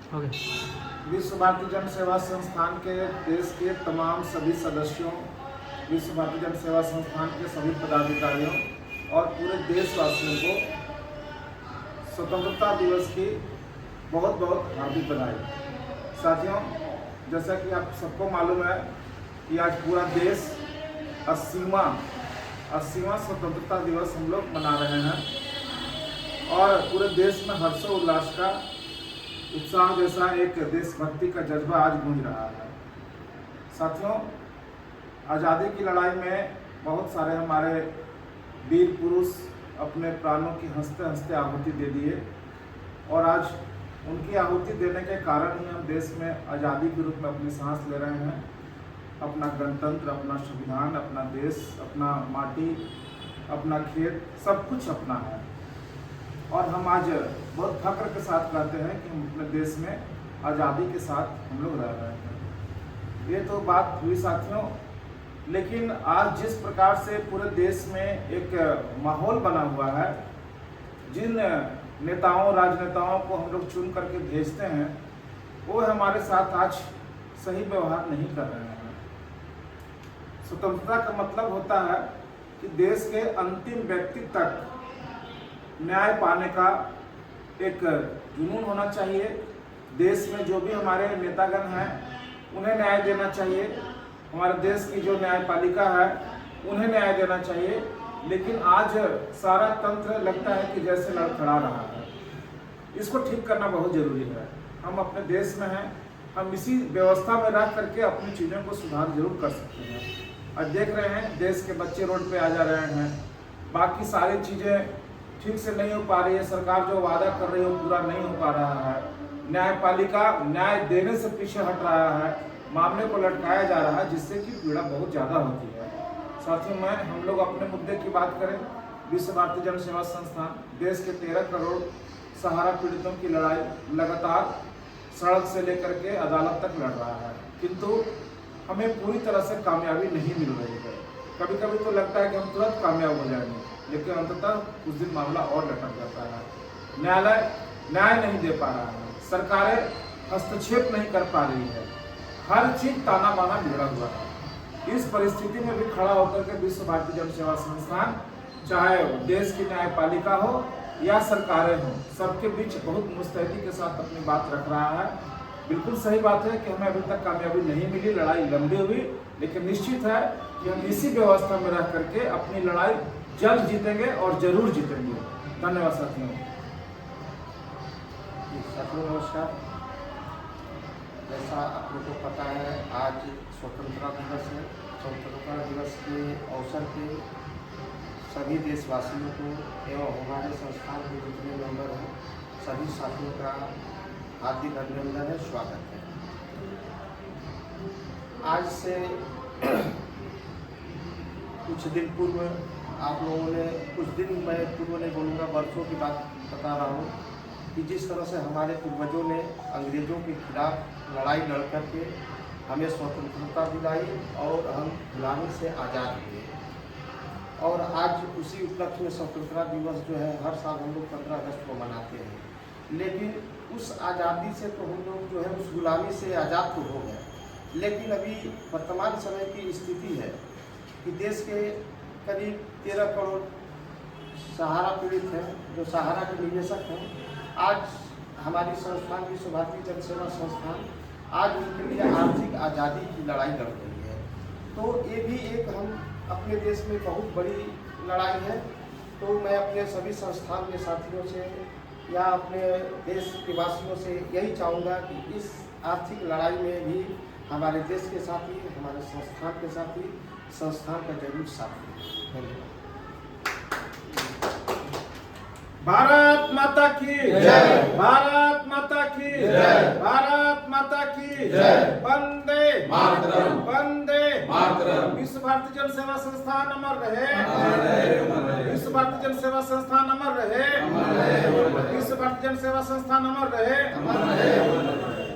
विश्व भारती जन सेवा संस्थान के देश के तमाम सभी सदस्यों, विश्व भारती जन सेवा संस्थान के सभी पदाधिकारियों और पूरे देशवासियों को स्वतंत्रता दिवस की बहुत बहुत हार्दिक बधाई। साथियों, जैसा कि आप सबको मालूम है कि आज पूरा देश 80वां स्वतंत्रता दिवस हम लोग मना रहे हैं और पूरे देश में हर्षोल्लास का उत्साह जैसा एक देशभक्ति का जज्बा आज गूंज रहा है। साथियों, आज़ादी की लड़ाई में बहुत सारे हमारे वीर पुरुष अपने प्राणों की हंसते हंसते आहुति दे दिए और आज उनकी आहुति देने के कारण ही हम देश में आज़ादी के रूप में अपनी सांस ले रहे हैं। अपना गणतंत्र, अपना संविधान, अपना देश, अपना माटी, अपना खेत, सब कुछ अपना है और हम आज बहुत फख्र के साथ कहते हैं कि हम अपने देश में आज़ादी के साथ हम लोग रह रहे हैं। ये तो बात हुई साथियों, लेकिन आज जिस प्रकार से पूरे देश में एक माहौल बना हुआ है, जिन नेताओं राजनेताओं को हम लोग चुन करके भेजते हैं वो हमारे साथ आज सही व्यवहार नहीं कर रहे हैं। स्वतंत्रता का मतलब होता है कि देश के अंतिम व्यक्ति तक न्याय पाने का एक जुनून होना चाहिए। देश में जो भी हमारे नेतागण हैं उन्हें न्याय देना चाहिए, हमारे देश की जो न्यायपालिका है उन्हें न्याय देना चाहिए। लेकिन आज सारा तंत्र लगता है कि जैसे लड़खड़ा रहा है। इसको ठीक करना बहुत जरूरी है। हम अपने देश में हैं, हम इसी व्यवस्था में रह करके अपनी चीज़ों को सुधार जरूर कर सकते हैं। आज देख रहे हैं देश के बच्चे रोड पे आ जा रहे हैं, बाकी सारी चीज़ें ठीक से नहीं हो पा रही है, सरकार जो वादा कर रही है वो पूरा नहीं हो पा रहा है, न्यायपालिका न्याय देने से पीछे हट रहा है, मामले को लटकाया जा रहा है, जिससे कि पीड़ा बहुत ज़्यादा होती है। साथियों, हम लोग अपने मुद्दे की बात करें, विश्व भारती जन सेवा संस्थान देश के 13 करोड़ सहारा पीड़ितों की लड़ाई लगातार सड़क से लेकर के अदालत तक लड़ रहा है, किंतु हमें पूरी तरह से कामयाबी नहीं मिल रही है। कभी कभी तो लगता है कि हम तुरंत कामयाब हो जाएंगे, लेकिन अंततः कुछ दिन मामला और लटक जाता है। न्यायालय न्याय नहीं दे पा रहा है, सरकारें हस्तक्षेप नहीं कर पा रही है, हर चीज ताना बाना बिगड़ा हुआ है। इस परिस्थिति में भी खड़ा होकर के विश्व भारती जन सेवा संस्थान, चाहे देश की न्यायपालिका हो या सरकारें हो, सबके बीच बहुत मुस्तैदी के साथ अपनी बात रख रहा है। बिल्कुल सही बात है कि हमें अभी तक कामयाबी नहीं मिली, लड़ाई लंबी हुई, लेकिन निश्चित है कि हम इसी व्यवस्था में रह करके अपनी लड़ाई जल्द जीतेंगे और जरूर जीतेंगे। धन्यवाद साथियों। नमस्कार। जैसा आप लोगों को पता है, आज स्वतंत्रता दिवस है। स्वतंत्रता दिवस के अवसर पे सभी देशवासियों को एवं हमारे संस्थान के जितने मेंबर हैं सभी साथियों का हार्दिक अभिनंदन है, स्वागत है। आज से कुछ दिन पूर्व आप लोगों ने, कुछ दिन मैं पूर्व नहीं बोलूँगा, वर्षों की बात बता रहा हूँ कि जिस तरह से हमारे पूर्वजों ने अंग्रेज़ों के खिलाफ लड़ाई लड़ करके हमें स्वतंत्रता दिलाई और हम गुलामी से आज़ाद हुए। और आज उसी उपलक्ष्य में स्वतंत्रता दिवस जो है हर साल हम लोग 15 अगस्त को मनाते हैं। लेकिन उस आज़ादी से तो हम लोग जो है उस गुलामी से आज़ाद तो हो गए, लेकिन अभी वर्तमान समय की स्थिति है कि देश के करीब 13 करोड़ सहारा पीड़ित हैं, जो सहारा के निवेशक हैं। आज हमारी संस्थान विश्व भारती जन सेवा संस्थान आज उनके लिए आर्थिक आज़ादी की लड़ाई लड़ रही है। तो ये भी एक हम अपने देश में बहुत बड़ी लड़ाई है। तो मैं अपने सभी संस्थान के साथियों से या अपने देश के वासियों से यही चाहूँगा कि इस आर्थिक लड़ाई में भी हमारे देश के साथी, हमारे संस्थान के साथी, संस्थान का जरूर साथ दें। धन्यवाद। भारत माता की जय, भारत माता की जय, भारत माता की जय, वंदे मातरम, वंदे मातरम। विश्व भारती जन सेवा संस्थान अमर रहे, विश्व भारती जन सेवा संस्थान अमर रहे, विश्व भारती जन सेवा संस्थान अमर रहे।